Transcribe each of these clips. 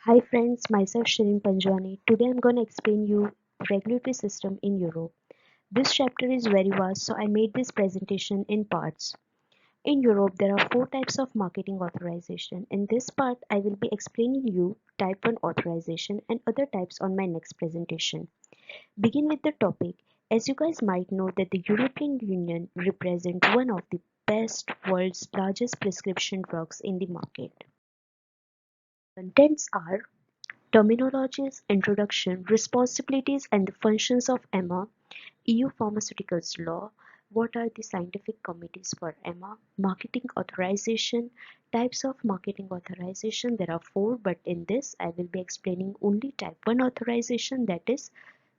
Hi friends, myself Shirin Panjwani. Today I'm going to explain you regulatory system in Europe. This chapter is very vast, so I made this presentation in parts. In Europe, there are four types of marketing authorization. In this part, I will be explaining you type 1 authorization and other types on my next presentation. Begin with the topic. As you guys might know that the European Union represents one of the best world's largest prescription drugs in the market. Contents are terminologies, introduction, responsibilities and the functions of EMA, EU Pharmaceuticals Law, what are the scientific committees for EMA, marketing authorization, types of marketing authorization, there are four, but in this I will be explaining only type 1 authorization, that is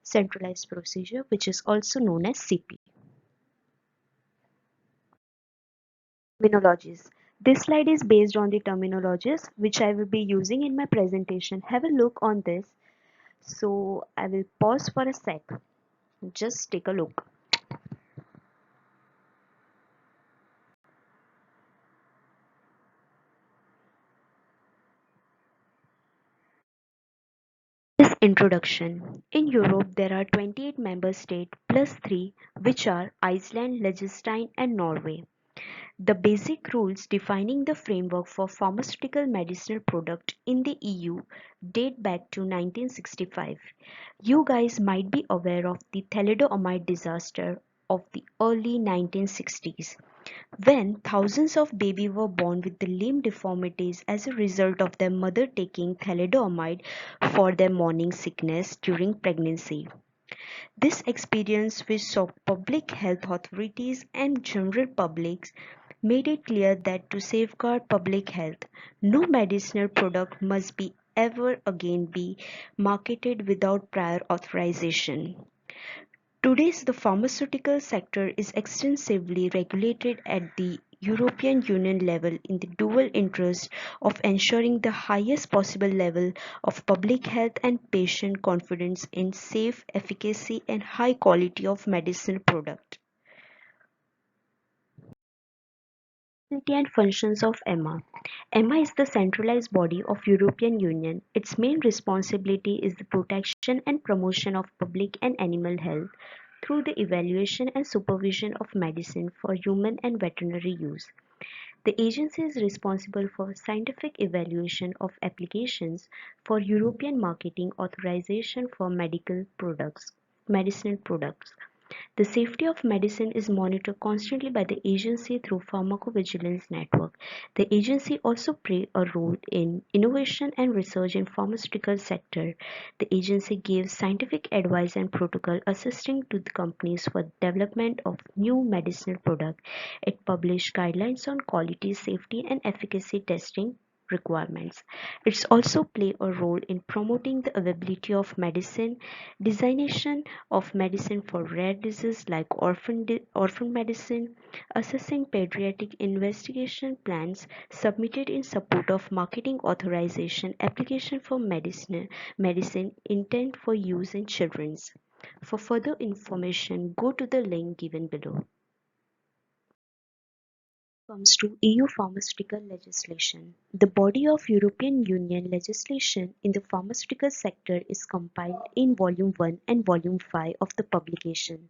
centralized procedure, which is also known as CP. Terminologies. This slide is based on the terminologies which I will be using in my presentation. Have a look on this. So I will pause for a sec. Just take a look. This introduction. In Europe, there are 28 member states plus 3, which are Iceland, Liechtenstein, and Norway. The basic rules defining the framework for pharmaceutical medicinal product in the EU date back to 1965. You guys might be aware of the thalidomide disaster of the early 1960s, when thousands of babies were born with the limb deformities as a result of their mother taking thalidomide for their morning sickness during pregnancy. This experience, which saw public health authorities and general publics, made it clear that to safeguard public health, no medicinal product must be ever again be marketed without prior authorization. Today, the pharmaceutical sector is extensively regulated at the European Union level in the dual interest of ensuring the highest possible level of public health and patient confidence in safe, efficacy, and high quality of medicinal product. Responsibility and functions of EMA. EMA is the centralized body of European Union. Its main responsibility is the protection and promotion of public and animal health through the evaluation and supervision of medicine for human and veterinary use. The agency is responsible for scientific evaluation of applications for European marketing authorization for medicinal products. The safety of medicine is monitored constantly by the agency through pharmacovigilance network. The agency also plays a role in innovation and research in pharmaceutical sector. The agency gives scientific advice and protocol assisting to the companies for development of new medicinal product. It publishes guidelines on quality, safety and efficacy testing requirements. It's also play a role in promoting the availability of medicine, designation of medicine for rare diseases like orphan medicine, assessing pediatric investigation plans submitted in support of marketing authorization application for medicine intent for use in children's. For further information, go to the link given below. Comes to EU pharmaceutical legislation. The body of European Union legislation in the pharmaceutical sector is compiled in Volume 1 and Volume 5 of the publication.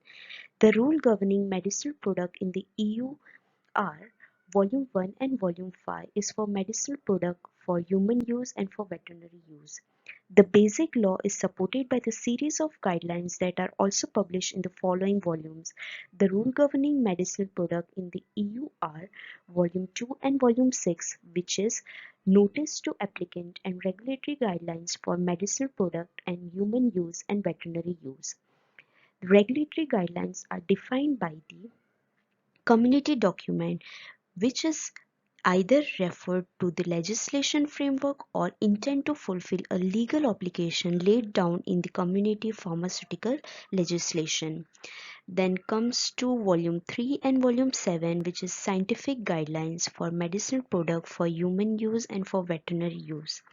The rule governing medicinal product in the EU are Volume 1 and Volume 5 is for medicinal product for human use and for veterinary use. The basic law is supported by the series of guidelines that are also published in the following volumes. The rule governing medicinal product in the EU are Volume 2 and Volume 6, which is Notice to Applicant and Regulatory Guidelines for Medicinal Product and Human Use and Veterinary Use. Regulatory guidelines are defined by the community document, which is either referred to the legislation framework or intend to fulfill a legal obligation laid down in the community pharmaceutical legislation. Then comes to volume 3 and volume 7, which is scientific guidelines for medicinal product for human use and for veterinary use.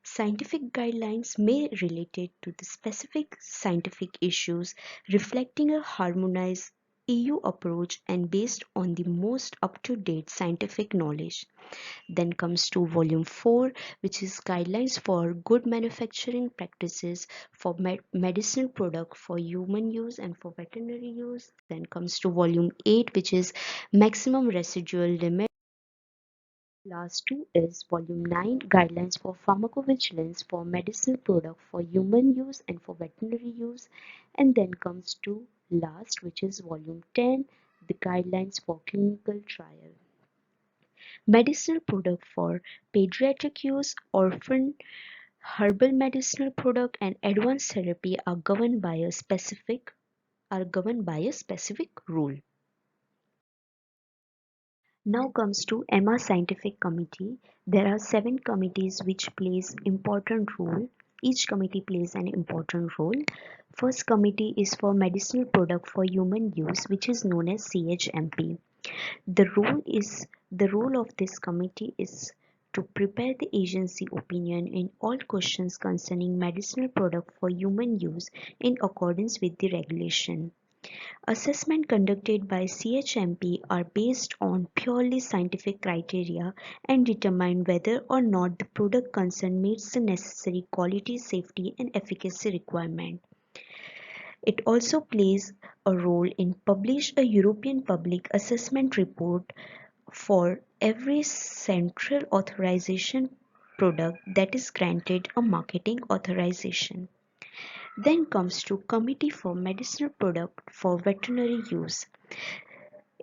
Scientific guidelines may relate to the specific scientific issues reflecting a harmonized EU approach and based on the most up-to-date scientific knowledge. Then comes to volume 4, which is guidelines for good manufacturing practices for medicinal product for human use and for veterinary use. Then comes to volume 8, which is maximum residual limit. Last two is volume 9, guidelines for pharmacovigilance for medicinal product for human use and for veterinary use. And then comes to last, which is volume 10, the guidelines for clinical trial. Medicinal product for pediatric use, orphan, herbal medicinal product and advanced therapy are governed by a specific rule. Now comes to EMA Scientific Committee. There are 7 committees which plays important role. Each committee plays an important role. First committee is for medicinal product for human use, which is known as CHMP. The role of this committee is to prepare the agency opinion in all questions concerning medicinal product for human use in accordance with the regulation. Assessment conducted by CHMP are based on purely scientific criteria and determine whether or not the product concerned meets the necessary quality, safety and efficacy requirement. It also plays a role in publish a European Public Assessment Report for every central authorization product that is granted a marketing authorization. Then comes to Committee for Medicinal Product for Veterinary Use.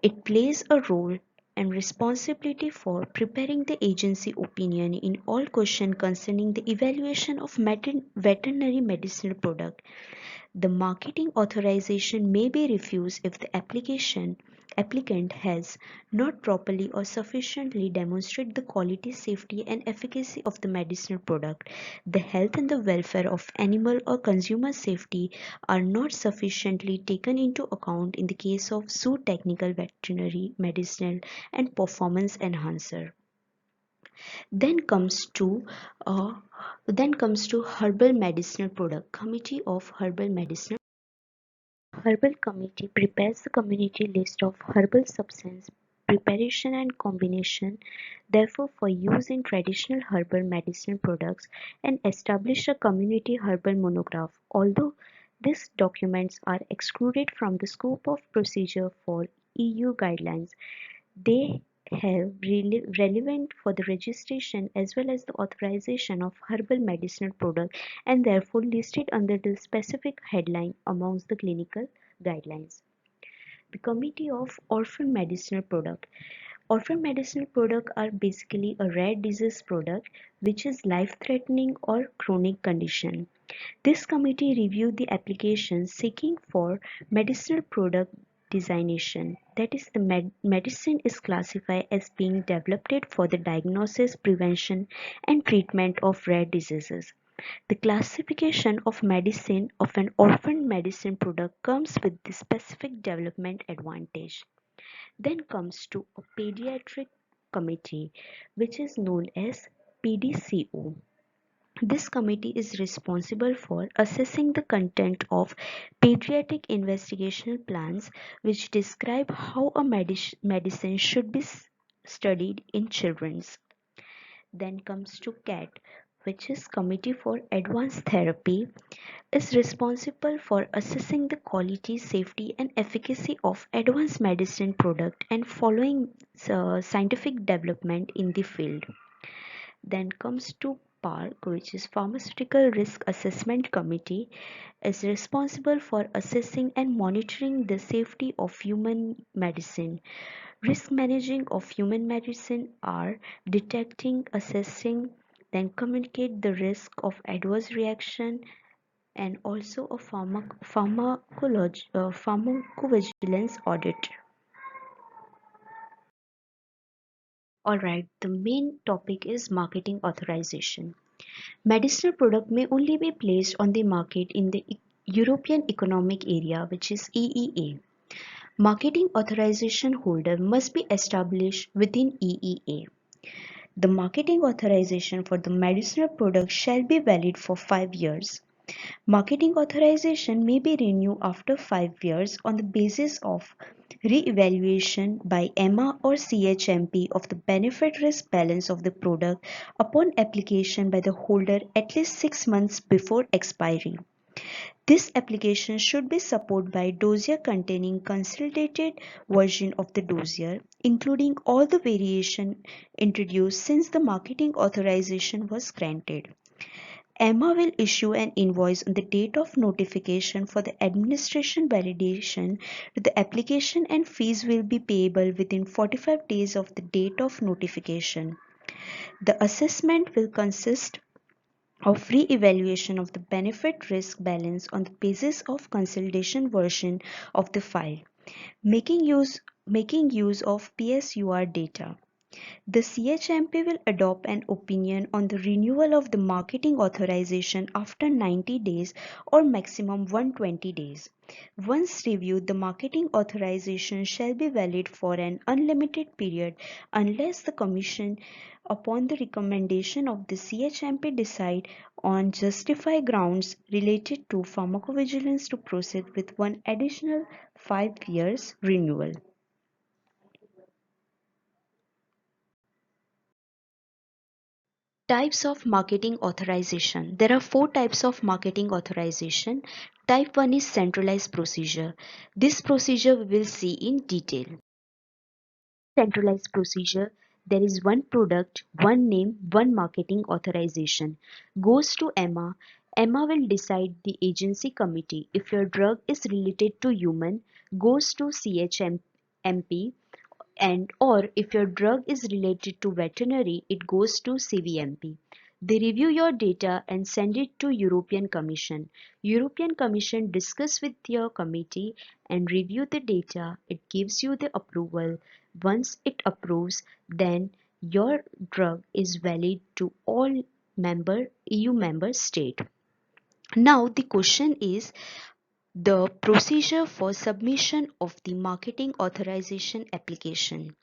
It plays a role and responsibility for preparing the agency opinion in all questions concerning the evaluation of veterinary medicinal product. The marketing authorization may be refused if the applicant has not properly or sufficiently demonstrated the quality, safety and efficacy of the medicinal product. The health and the welfare of animal or consumer safety are not sufficiently taken into account in the case of zootechnical veterinary medicinal and performance enhancer. Then comes to uh, then comes to Herbal Medicinal Product Committee of Herbal Medicinal. Herbal Committee prepares the community list of herbal substance preparation and combination, therefore for use in traditional herbal medicinal products, and establish a community herbal monograph. Although these documents are excluded from the scope of procedure for EU guidelines, they have relevant for the registration as well as the authorization of herbal medicinal product and therefore listed under the specific headline amongst the clinical guidelines. The Committee of Orphan Medicinal Product. Orphan medicinal products are basically a rare disease product which is life-threatening or chronic condition. This committee reviewed the applications seeking for medicinal product designation. That is, the medicine is classified as being developed for the diagnosis, prevention, and treatment of rare diseases. The classification of medicine of an orphan medicine product comes with the specific development advantage. Then comes to a pediatric committee, which is known as PDCO. This committee is responsible for assessing the content of pediatric investigational plans which describe how a medicine should be studied in children. Then comes to CAT, which is Committee for Advanced Therapy, is responsible for assessing the quality, safety and efficacy of advanced medicine product and following scientific development in the field. Then comes to PARC, which is Pharmaceutical Risk Assessment Committee, is responsible for assessing and monitoring the safety of human medicine. Risk managing of human medicine are detecting, assessing, then communicate the risk of adverse reaction and also a pharmacovigilance audit. Alright, the main topic is marketing authorization. Medicinal product may only be placed on the market in the European Economic Area, which is EEA. Marketing authorization holder must be established within EEA. The marketing authorization for the medicinal product shall be valid for 5 years. Marketing authorization may be renewed after 5 years on the basis of re-evaluation by EMA or CHMP of the benefit-risk balance of the product upon application by the holder at least 6 months before expiry. This application should be supported by dossier containing consolidated version of the dossier, including all the variation introduced since the marketing authorization was granted. EMA will issue an invoice on the date of notification for the administration validation to the application, and fees will be payable within 45 days of the date of notification. The assessment will consist of re-evaluation of the benefit risk balance on the basis of consolidation version of the file, making use of PSUR data. The CHMP will adopt an opinion on the renewal of the marketing authorization after 90 days or maximum 120 days. Once reviewed, the marketing authorization shall be valid for an unlimited period unless the Commission, upon the recommendation of the CHMP, decide on justified grounds related to pharmacovigilance to proceed with one additional 5 years renewal. Types of marketing authorization. There are 4 types of marketing authorization. Type 1 is centralized procedure. This procedure we will see in detail. Centralized procedure. There is one product, one name, one marketing authorization. Goes to EMA. EMA will decide the agency committee. If your drug is related to human, goes to CHMP, and or if your drug is related to veterinary, it goes to CVMP. They review your data and send it to European Commission. European Commission discuss with your committee and review the data. It gives you the approval. Once it approves, then your drug is valid to all EU member state. Now the question is the procedure for submission of the marketing authorization application.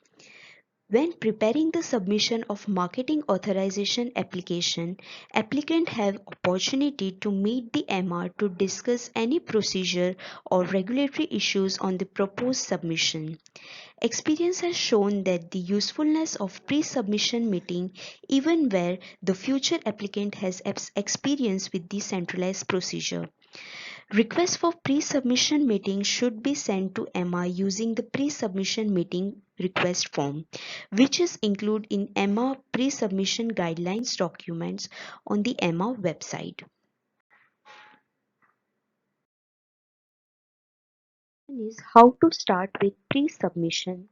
When preparing the submission of marketing authorization application, applicant have opportunity to meet the MR to discuss any procedure or regulatory issues on the proposed submission. Experience has shown that the usefulness of pre-submission meeting, even where the future applicant has experience with the centralized procedure. Request for pre-submission meeting should be sent to EMA using the pre-submission meeting request form, which is included in EMA pre-submission guidelines documents on the EMA website. Is how to start with pre-submission.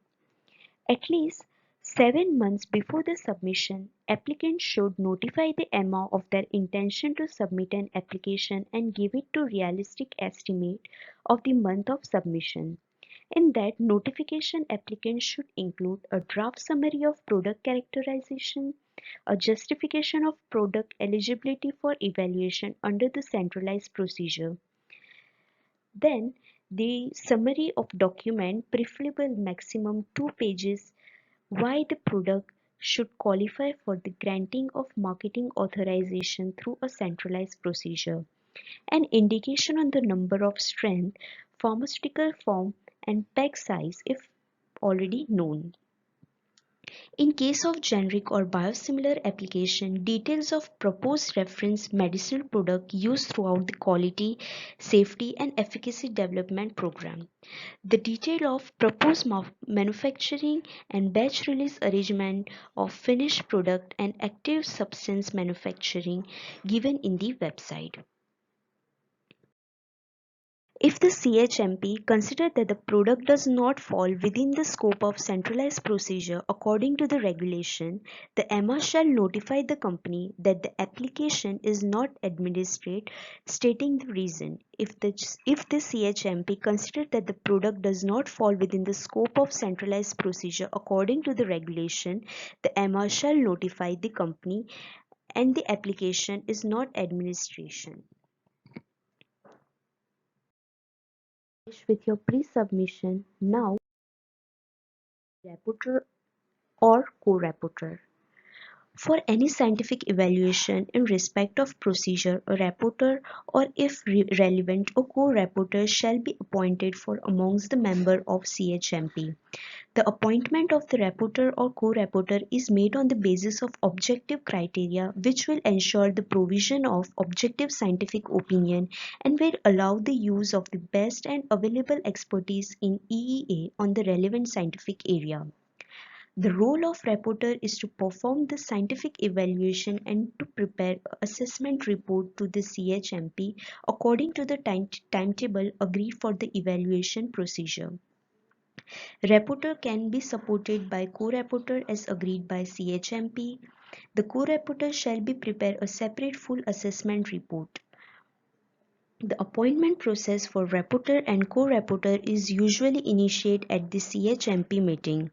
At least 7 months before the submission, applicants should notify the EMA of their intention to submit an application and give it to realistic estimate of the month of submission. In that notification, applicants should include a draft summary of product characterization, a justification of product eligibility for evaluation under the centralized procedure. Then the summary of document, preferable maximum 2 pages, why the product should qualify for the granting of marketing authorization through a centralized procedure. An indication on the number of strength, pharmaceutical form, and pack size if already known. In case of generic or biosimilar application, details of proposed reference medicinal product used throughout the quality, safety, and efficacy development program. The detail of proposed manufacturing and batch release arrangement of finished product and active substance manufacturing given in the website. If the CHMP considers that the product does not fall within the scope of centralized procedure according to the regulation, the EMA shall notify the company that the application is not administered, stating the reason. If the CHMP considers that the product does not fall within the scope of centralized procedure according to the regulation, the EMA shall notify the company and the application is not administration. With your pre-submission, now rapporteur or co-rapporteur. For any scientific evaluation in respect of procedure, a rapporteur or if relevant a co-rapporteur shall be appointed for amongst the member of CHMP. The appointment of the rapporteur or co-rapporteur is made on the basis of objective criteria which will ensure the provision of objective scientific opinion and will allow the use of the best and available expertise in EEA on the relevant scientific area. The role of rapporteur is to perform the scientific evaluation and to prepare an assessment report to the CHMP according to the timetable agreed for the evaluation procedure. Rapporteur can be supported by co-rapporteur as agreed by CHMP. The co-rapporteur shall be prepare a separate full assessment report. The appointment process for rapporteur and co-rapporteur is usually initiated at the CHMP meeting.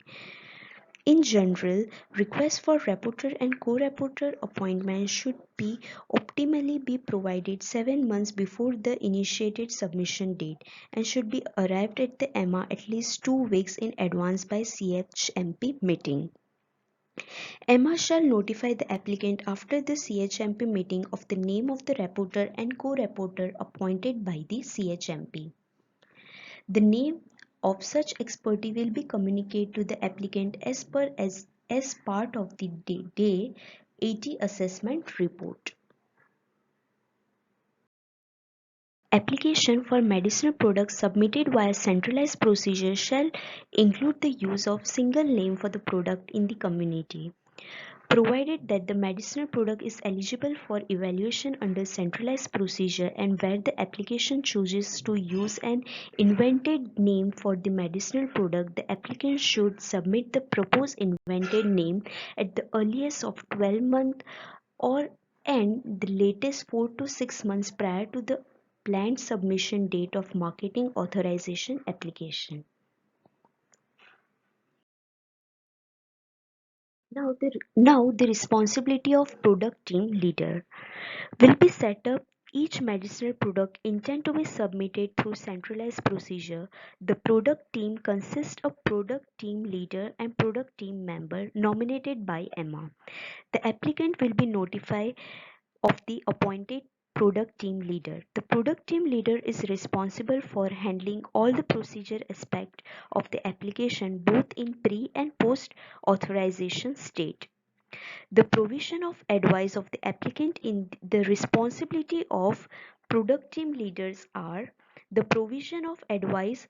In general, requests for rapporteur and co-rapporteur appointment should be optimally be provided 7 months before the initiated submission date and should be arrived at the EMA at least 2 weeks in advance by CHMP meeting. EMA shall notify the applicant after the CHMP meeting of the name of the rapporteur and co-rapporteur appointed by the CHMP. The name of such expertise will be communicated to the applicant as part of the Day 80 assessment report. Application for medicinal products submitted via centralized procedure shall include the use of single name for the product in the community. Provided that the medicinal product is eligible for evaluation under centralized procedure and where the application chooses to use an invented name for the medicinal product, the applicant should submit the proposed invented name at the earliest of 12 months or and the latest 4 to 6 months prior to the planned submission date of marketing authorization application. Now the responsibility of product team leader will be set up. Each medicinal product intended to be submitted through centralized procedure. The product team consists of product team leader and product team member nominated by EMA. The applicant will be notified of the appointed product team leader. The product team leader is responsible for handling all the procedure aspect of the application both in pre and post authorization state. The provision of advice of the applicant in the responsibility of product team leaders are the provision of advice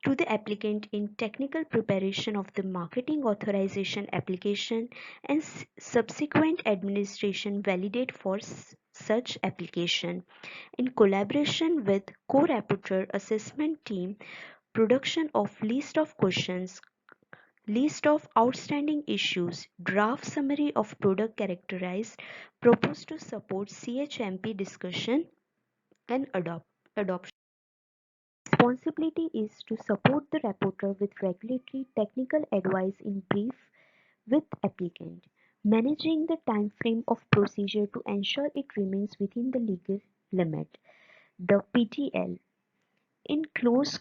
to the applicant in technical preparation of the marketing authorization application and subsequent administration validate for such application in collaboration with co-rapporteur assessment team, production of list of questions, list of outstanding issues, draft summary of product characterized, proposed to support CHMP discussion and adoption. Responsibility is to support the rapporteur with regulatory technical advice in brief with applicant, managing the time frame of procedure to ensure it remains within the legal limit. The PTL in close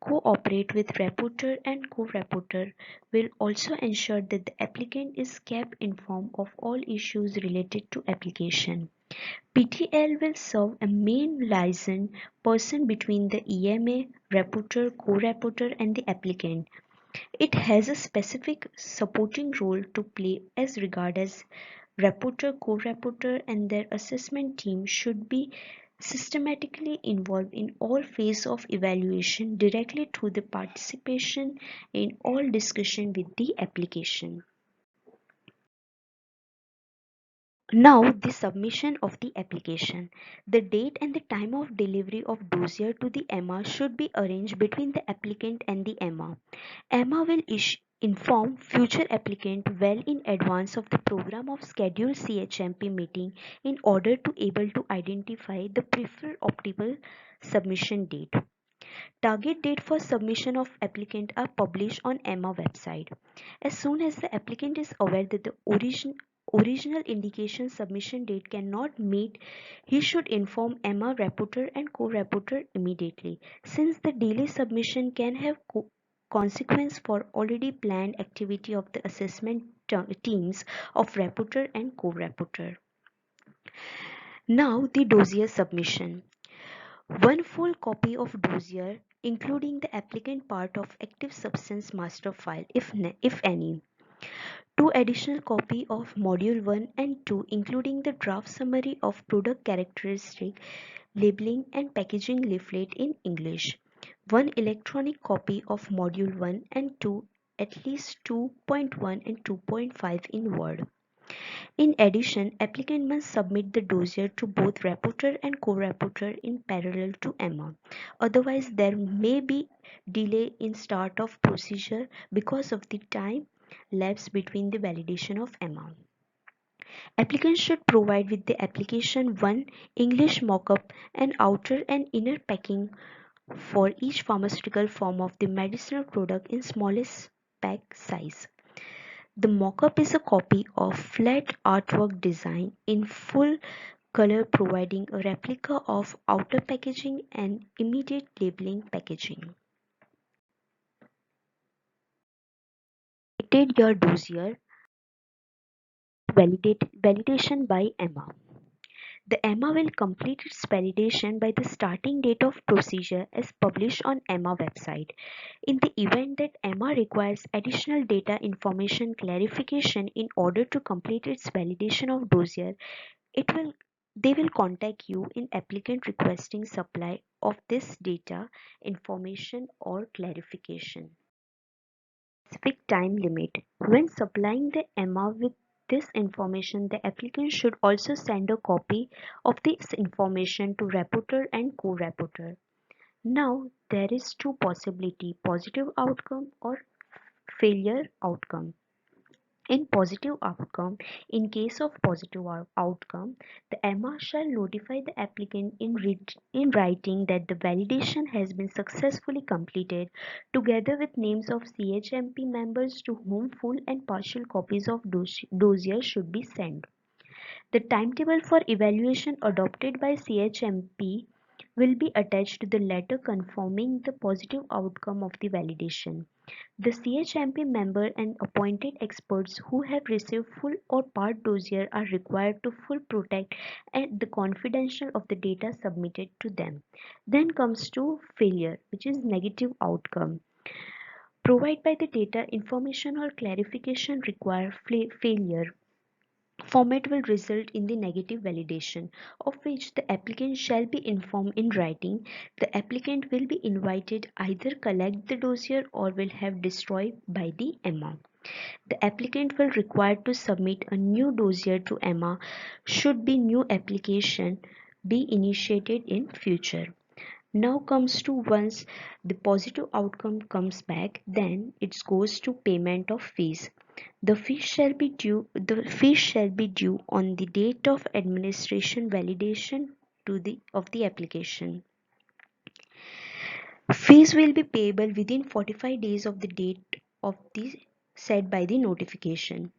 cooperate with rapporteur and co-rapporteur will also ensure that the applicant is kept informed of all issues related to application. PTL will serve a main liaison person between the EMA, rapporteur, co-rapporteur and the applicant. It has a specific supporting role to play as regards as rapporteur, co-rapporteur and their assessment team should be systematically involved in all phases of evaluation directly through the participation in all discussion with the application. Now the submission of the application. The date and the time of delivery of dossier to the EMA should be arranged between the applicant and the EMA. EMA will inform future applicant well in advance of the program of scheduled CHMP meeting in order to able to identify the preferred optimal submission date. Target date for submission of applicant are published on EMA website. As soon as the applicant is aware that the original indication submission date cannot meet, he should inform EMA rapporteur and co-rapporteur immediately, since the delay submission can have consequence for already planned activity of the assessment teams of reporter and co-reporter. Now the dossier submission. One full copy of dossier including the applicant part of active substance master file if any. Two additional copy of module 1 and 2 including the draft summary of product characteristic, labeling and packaging leaflet in English. One electronic copy of module 1 and 2 at least 2.1 and 2.5 in Word. In addition, applicant must submit the dossier to both rapporteur and co-rapporteur in parallel to EMA. Otherwise, there may be delay in start of procedure because of the time lapse between the validation of EMA. Applicant should provide with the application one English mock-up and outer and inner packing for each pharmaceutical form of the medicinal product in smallest pack size. The mock-up is a copy of flat artwork design in full color providing a replica of outer packaging and immediate labeling packaging. Validate your dossier. Validation by EMA. The EMA will complete its validation by the starting date of procedure as published on EMA website. In the event that EMA requires additional data information clarification in order to complete its validation of dossier, it will they will contact you in applicant requesting supply of this data, information or clarification. Specific time limit. When supplying the EMA with this information, the applicant should also send a copy of this information to rapporteur and co-rapporteur. Now there is two possibility, positive outcome or failure outcome. In positive outcome, in case of positive outcome, the EMA shall notify the applicant in writing that the validation has been successfully completed, together with names of CHMP members to whom full and partial copies of dossier should be sent. The timetable for evaluation adopted by CHMP will be attached to the letter confirming the positive outcome of the validation. The CHMP member and appointed experts who have received full or part dossier are required to full protect and the confidential of the data submitted to them. Then comes to failure, which is negative outcome. Provide by the data information or clarification require failure. Format will result in the negative validation, of which the applicant shall be informed in writing. The applicant will be invited either collect the dossier or will have destroyed by the EMA. The applicant will require to submit a new dossier to EMA should be new application be initiated in future. Now comes to once the positive outcome comes back, then it goes to payment of fees. The fees shall be due on the date of administration validation of the application. Fees will be payable within 45 days of the date of the set by the notification.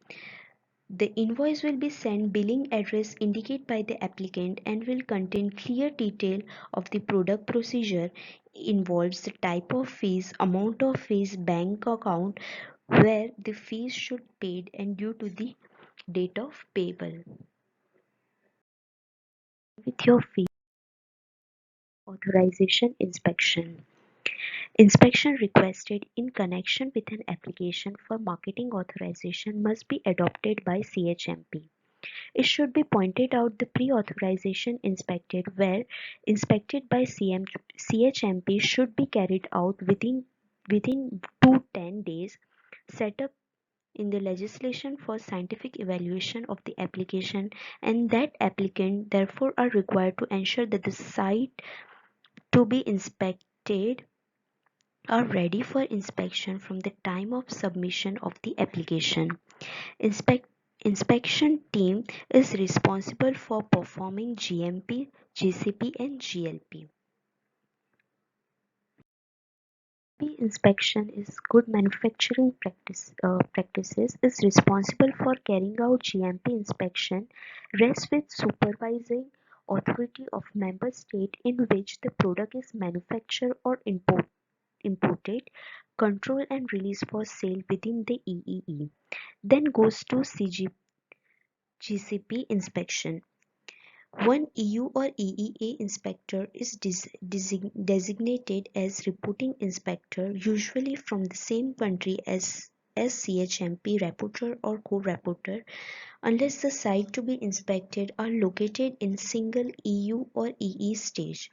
The invoice will be sent billing address indicated by the applicant and will contain clear detail of the product procedure, involves the type of fees, amount of fees, bank account where the fees should paid and due to the date of payable. With your fee, authorization inspection. Inspection requested in connection with an application for marketing authorization must be adopted by CHMP. It should be pointed out the pre-authorization inspected by CHMP should be carried out within 2 to 10 days, set up in the legislation for scientific evaluation of the application, and that applicant therefore are required to ensure that the site to be inspected are ready for inspection from the time of submission of the application. Inspect Inspection team is responsible for performing GMP, GCP and GLP. Inspection is good manufacturing practices is responsible for carrying out GMP inspection, rests with supervising authority of member state in which the product is manufactured or imported, control and release for sale within the EEE. Then goes to GCP inspection. One EU or EEA inspector is designated as reporting inspector, usually from the same country as CHMP rapporteur or co-rapporteur, unless the site to be inspected are located in single EU or EE stage.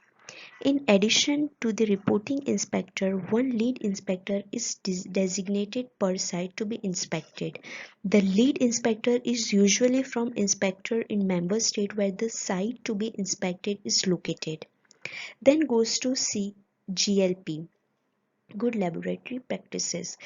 In addition to the reporting inspector, one lead inspector is designated per site to be inspected. The lead inspector is usually from inspector in member state where the site to be inspected is located. Then goes to GLP, good laboratory practices.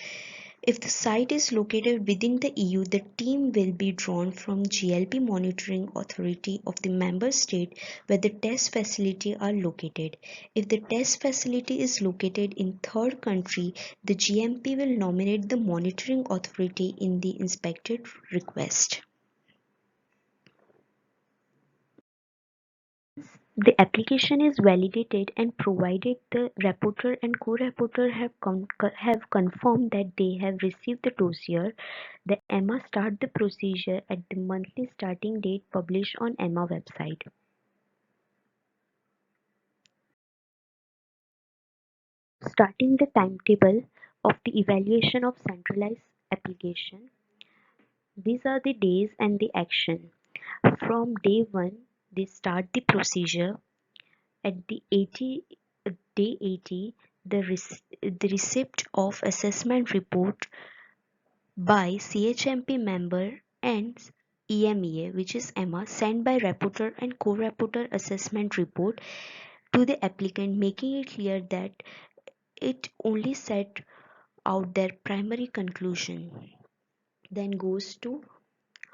If the site is located within the EU, the team will be drawn from GLP monitoring authority of the member state where the test facility are located. If the test facility is located in third country, the GMP will nominate the monitoring authority in the inspected request. The application is validated and provided the rapporteur and co-rapporteur have confirmed that they have received the dossier. The EMA start the procedure at the monthly starting date published on EMA website. Starting the timetable of the evaluation of centralized application. These are the days and the action. From day 1, they start the procedure. At the day 80, the receipt of assessment report by CHMP member and EMEA, which is EMA, sent by rapporteur and co-rapporteur assessment report to the applicant, making it clear that it only set out their primary conclusion. Then goes to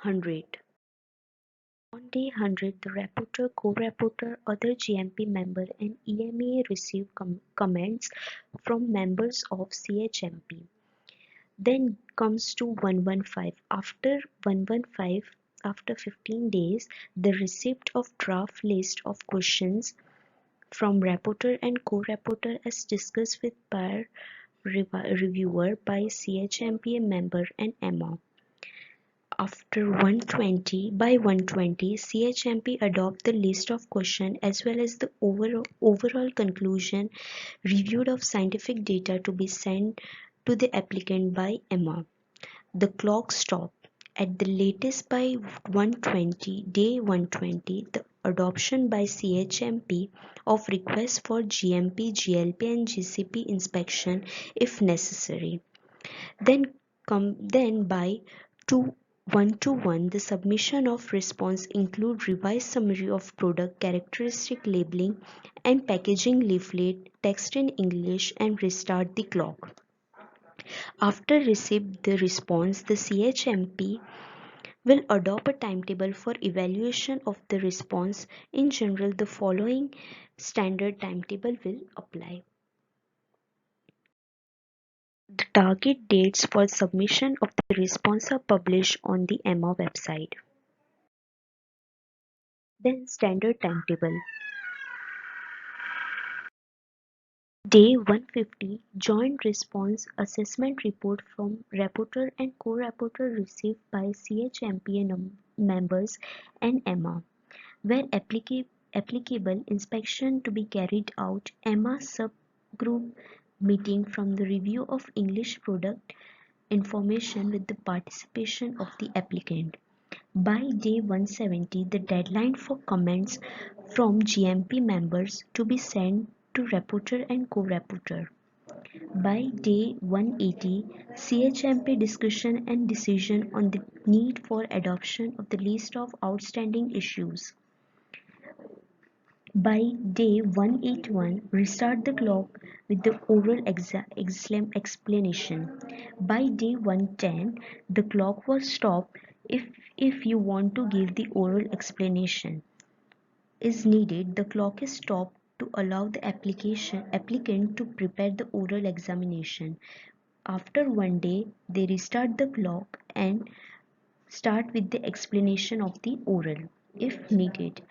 100. On day 100, the rapporteur, co-rapporteur, other GMP member and EMEA receive comments from members of CHMP. Then comes to 115. After 115, after 15 days, the receipt of draft list of questions from rapporteur and co-rapporteur as discussed with peer reviewer by CHMP member and EMA. After 120, by 120, CHMP adopt the list of questions as well as the overall conclusion reviewed of scientific data to be sent to the applicant by EMA. The clock stop at the latest by 120, day 120, the adoption by CHMP of requests for GMP, GLP and GCP inspection if necessary. Then by 121, the submission of response include revised summary of product characteristic labeling and packaging leaflet, text in English and restart the clock. After receive the response, the CHMP will adopt a timetable for evaluation of the response. In general, the following standard timetable will apply. The target dates for submission of the response are published on the EMA website. Then standard timetable. Day 150, joint response assessment report from rapporteur and co-rapporteur received by CHMP members and EMA. Where applicable, inspection to be carried out, EMA subgroup meeting from the review of English product information with the participation of the applicant. By day 170, the deadline for comments from GMP members to be sent to rapporteur and co-rapporteur. By day 180, CHMP discussion and decision on the need for adoption of the list of outstanding issues. By day 181, restart the clock with the oral explanation. By day 110, the clock was stopped if you want to give the oral explanation is needed. The clock is stopped to allow the applicant to prepare the oral examination. After 1 day, they restart the clock and start with the explanation of the oral if needed.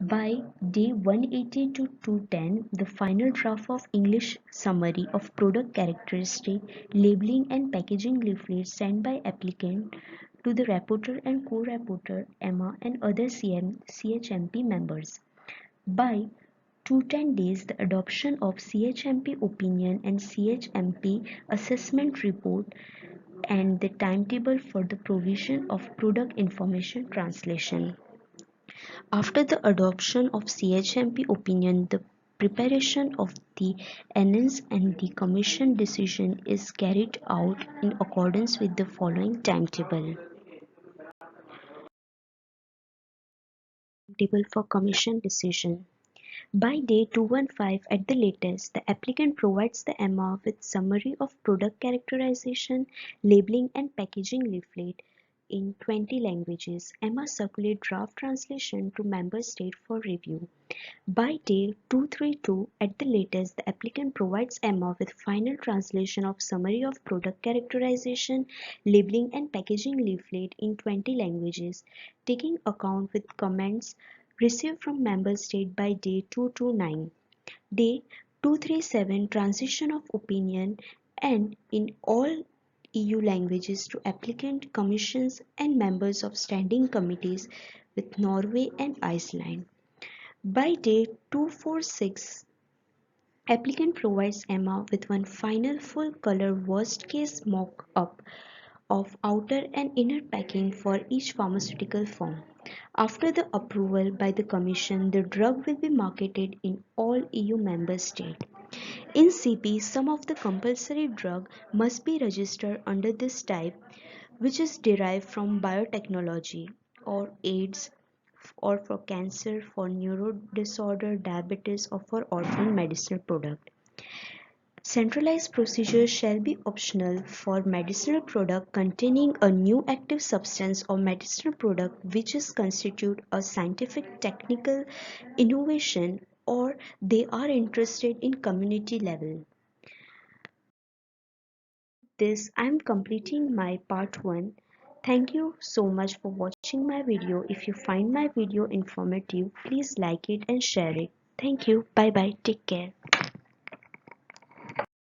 By day 180 to 210, the final draft of English summary of product characteristic, labeling and packaging leaflet sent by applicant to the reporter and co-reporter, EMA and other CHMP members. By 210 days, the adoption of CHMP opinion and CHMP assessment report and the timetable for the provision of product information translation. After the adoption of CHMP opinion, the preparation of the NS and the Commission decision is carried out in accordance with the following timetable. Timetable for Commission decision. By day 215 at the latest, the applicant provides the EMA with summary of product characterization, labeling and packaging leaflet in 20 languages. EMA circulate draft translation to member state for review. By day 232 at the latest, the applicant provides EMA with final translation of summary of product characterization, labeling and packaging leaflet in 20 languages, taking account with comments received from member state by day 229. Day 237 transition of opinion and in all EU languages to applicant commissions and members of standing committees with Norway and Iceland. By day 246, applicant provides EMA with one final full-color worst-case mock-up of outer and inner packing for each pharmaceutical form. After the approval by the Commission, the drug will be marketed in all EU member states. In CP, some of the compulsory drug must be registered under this type, which is derived from biotechnology or AIDS or for cancer, for neuro disorder, diabetes or for orphan medicinal product. Centralized procedures shall be optional for medicinal product containing a new active substance or medicinal product which is constitute a scientific technical innovation or they are interested in community level. This I am completing my part 1. Thank you so much for watching my video. If you find my video informative, please like it and share it. Thank you. Bye bye. Take care.